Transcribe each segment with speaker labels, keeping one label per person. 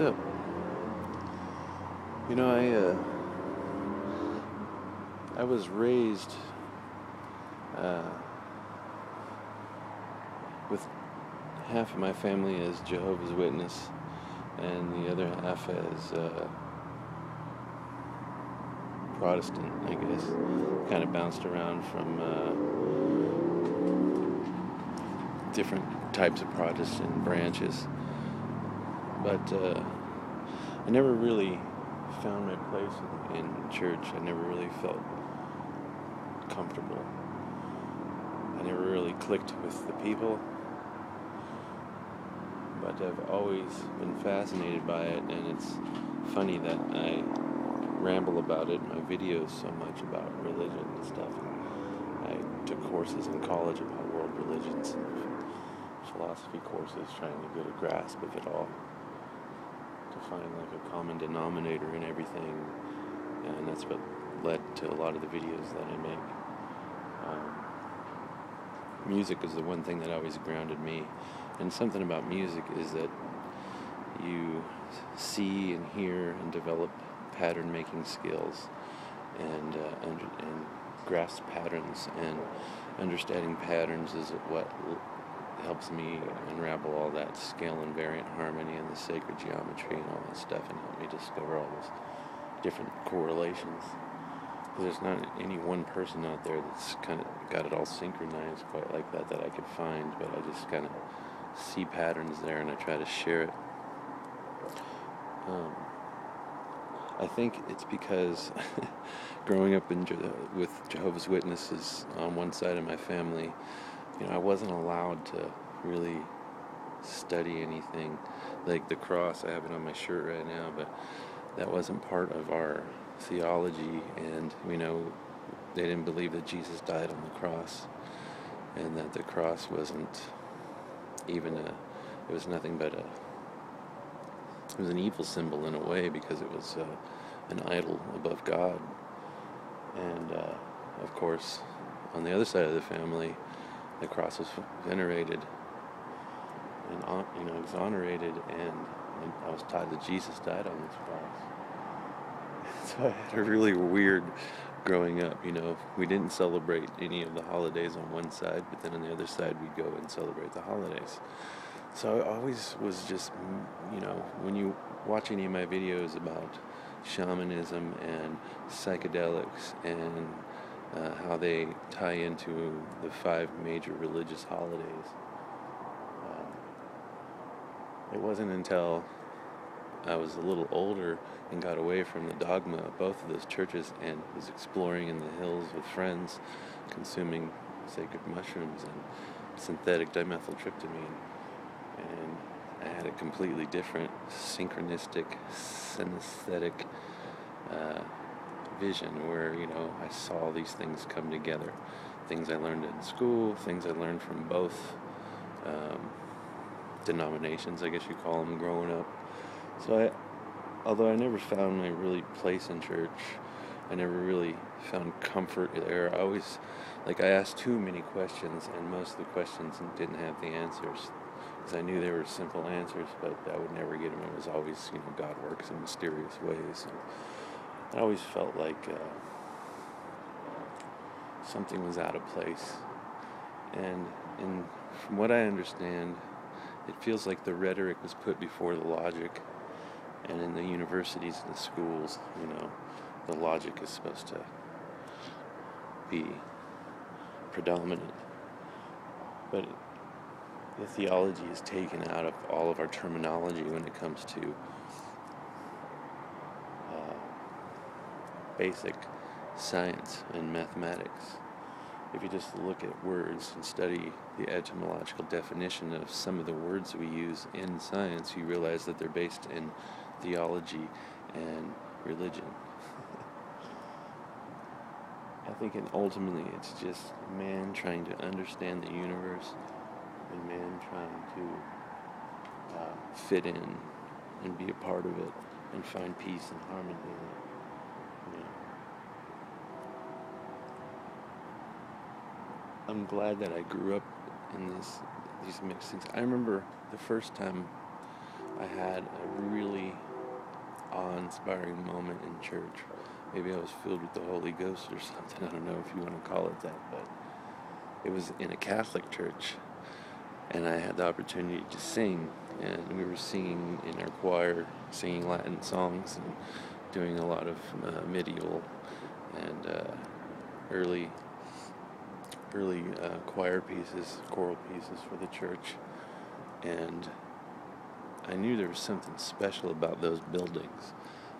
Speaker 1: up? You know, I was raised uh, with half of my family as Jehovah's Witness, and the other half as Protestant, I guess. Kind of bounced around from different types of Protestant branches, but I never really found my place in church. I never really felt comfortable. I never really clicked with the people, but I've always been fascinated by it, and it's funny that I ramble about it in my videos so much about religion and stuff. I took courses in college about world religions and philosophy courses, trying to get a grasp of it all, to find like a common denominator in everything, and that's what led to a lot of the videos that I make. Music is the one thing that always grounded me, and something about music is that you see and hear and develop pattern making skills, and grasp patterns, and understanding patterns is what helps me unravel all that scale invariant harmony and the sacred geometry and all that stuff, and help me discover all those different correlations. There's not any one person out there that's kind of got it all synchronized quite like that I could find, but I just kind of see patterns there and I try to share it. I think it's because growing up with Jehovah's Witnesses on one side of my family, I wasn't allowed to really study anything. Like the cross, I have it on my shirt right now, but that wasn't part of our theology, and they didn't believe that Jesus died on the cross, and that the cross wasn't even it was nothing but it was an evil symbol in a way, because it was an idol above God. And of course, on the other side of the family, the cross was venerated and exonerated, and I was taught that Jesus died on this cross. So I had a really weird growing up. We didn't celebrate any of the holidays on one side, but then on the other side we'd go and celebrate the holidays. So I always was just, when you watch any of my videos about shamanism and psychedelics and how they tie into the 5 major religious holidays, it wasn't until I was a little older and got away from the dogma of both of those churches and was exploring in the hills with friends, consuming sacred mushrooms and synthetic dimethyltryptamine. And I had a completely different synchronistic, synesthetic vision where, I saw these things come together. Things I learned in school, things I learned from both denominations, I guess you call them, growing up. So although I never found my really place in church, I never really found comfort there. I always, I asked too many questions, and most of the questions didn't have the answers, because I knew they were simple answers, but I would never get them. It was always, God works in mysterious ways. And I always felt like something was out of place. And from what I understand, it feels like the rhetoric was put before the logic. And in the universities and the schools, the logic is supposed to be predominant. But the theology is taken out of all of our terminology when it comes to basic science and mathematics. If you just look at words and study the etymological definition of some of the words we use in science, you realize that they're based in theology and religion. I think ultimately it's just man trying to understand the universe, and man trying to fit in and be a part of it and find peace and harmony in it. I'm glad that I grew up in these mixed things. I remember the first time I had a really awe-inspiring moment in church. Maybe I was filled with the Holy Ghost or something. I don't know if you want to call it that, but it was in a Catholic church, and I had the opportunity to sing, and we were singing in our choir, singing Latin songs and doing a lot of medieval and early choir pieces, choral pieces for the church. And I knew there was something special about those buildings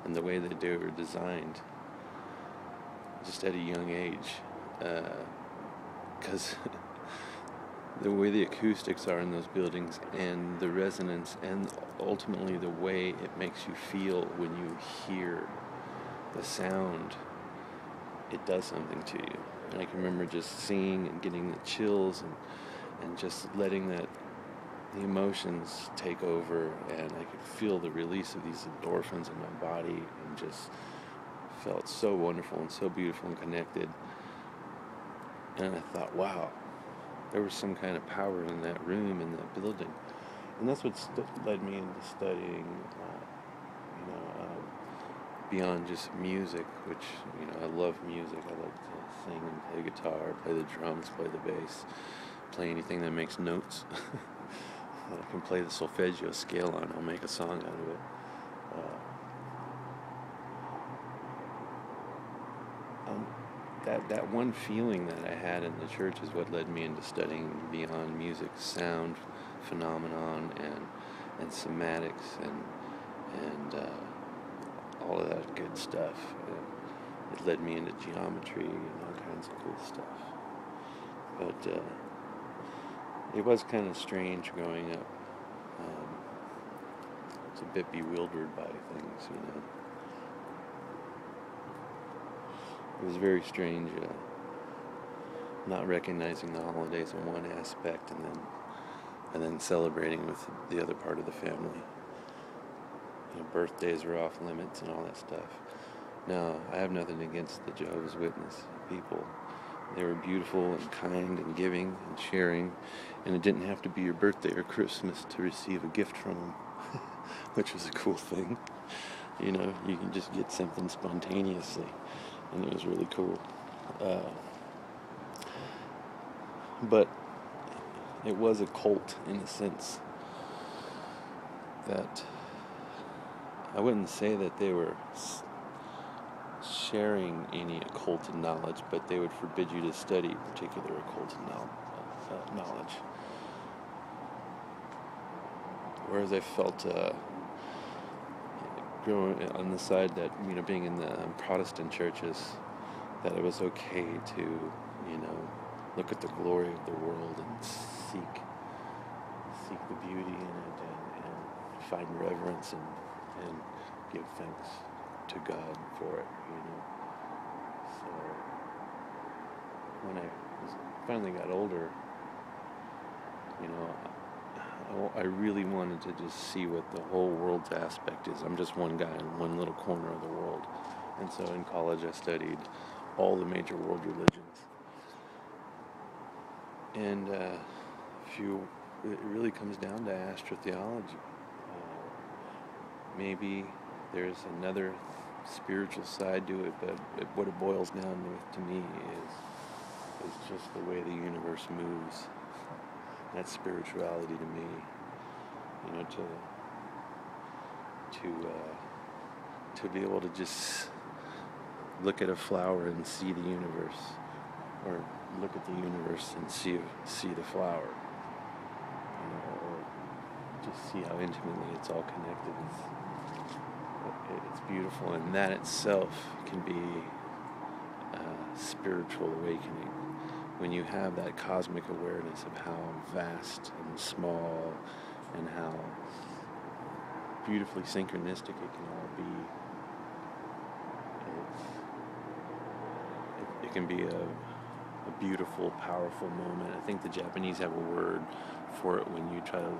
Speaker 1: and the way that they were designed just at a young age, because the way the acoustics are in those buildings and the resonance and ultimately the way it makes you feel when you hear the sound, it does something to you. And I can remember just singing and getting the chills and just letting the emotions take over, and I could feel the release of these endorphins in my body and just felt so wonderful and so beautiful and connected. And I thought, wow, there was some kind of power in that room, in that building. And that's what led me into studying, beyond just music, which, I love music. I like to sing and play guitar, play the drums, play the bass, play anything that makes notes. I can play the solfeggio scale on, I'll make a song out of it. That one feeling that I had in the church is what led me into studying beyond music, sound, phenomenon, and somatics, and all of that good stuff. It led me into geometry and all kinds of cool stuff. But it was kind of strange growing up. I was a bit bewildered by things, It was very strange, not recognizing the holidays in one aspect and then celebrating with the other part of the family. Birthdays are off limits and all that stuff. Now, I have nothing against the Jehovah's Witness people. They were beautiful and kind and giving and sharing, and it didn't have to be your birthday or Christmas to receive a gift from them, which was a cool thing. You can just get something spontaneously, and it was really cool. But it was a cult in a sense that I wouldn't say that they were sharing any occulted knowledge, but they would forbid you to study particular occulted knowledge. Whereas I felt growing on the side that, being in the Protestant churches, that it was okay to, look at the glory of the world and seek the beauty in it and find reverence and give thanks to God for it, So when I finally got older, I really wanted to just see what the whole world's aspect is. I'm just one guy in one little corner of the world. And so in college I studied all the major world religions. And it really comes down to astrotheology. Maybe there's another spiritual side to it, but what it boils down to me is just the way the universe moves. That's spirituality to me. To be able to just look at a flower and see the universe, or look at the universe and see the flower, or just see how intimately it's all connected. It's beautiful, and that itself can be a spiritual awakening when you have that cosmic awareness of how vast and small and how beautifully synchronistic it can all be. It can be a beautiful, powerful moment. I think the Japanese have a word for it when you try to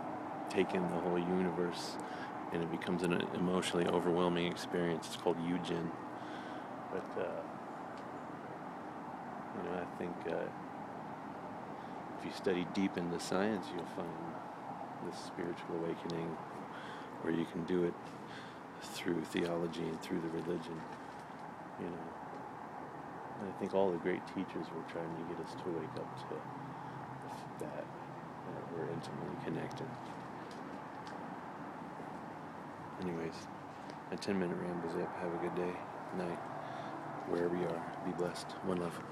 Speaker 1: take in the whole universe and it becomes an emotionally overwhelming experience. It's called Yujin. But, I think if you study deep into science, you'll find this spiritual awakening or you can do it through theology and through the religion, you know. And I think all the great teachers were trying to get us to wake up to that we're intimately connected. Anyways, my 10-minute ramble's up. Have a good day, night, wherever you are. Be blessed. One love.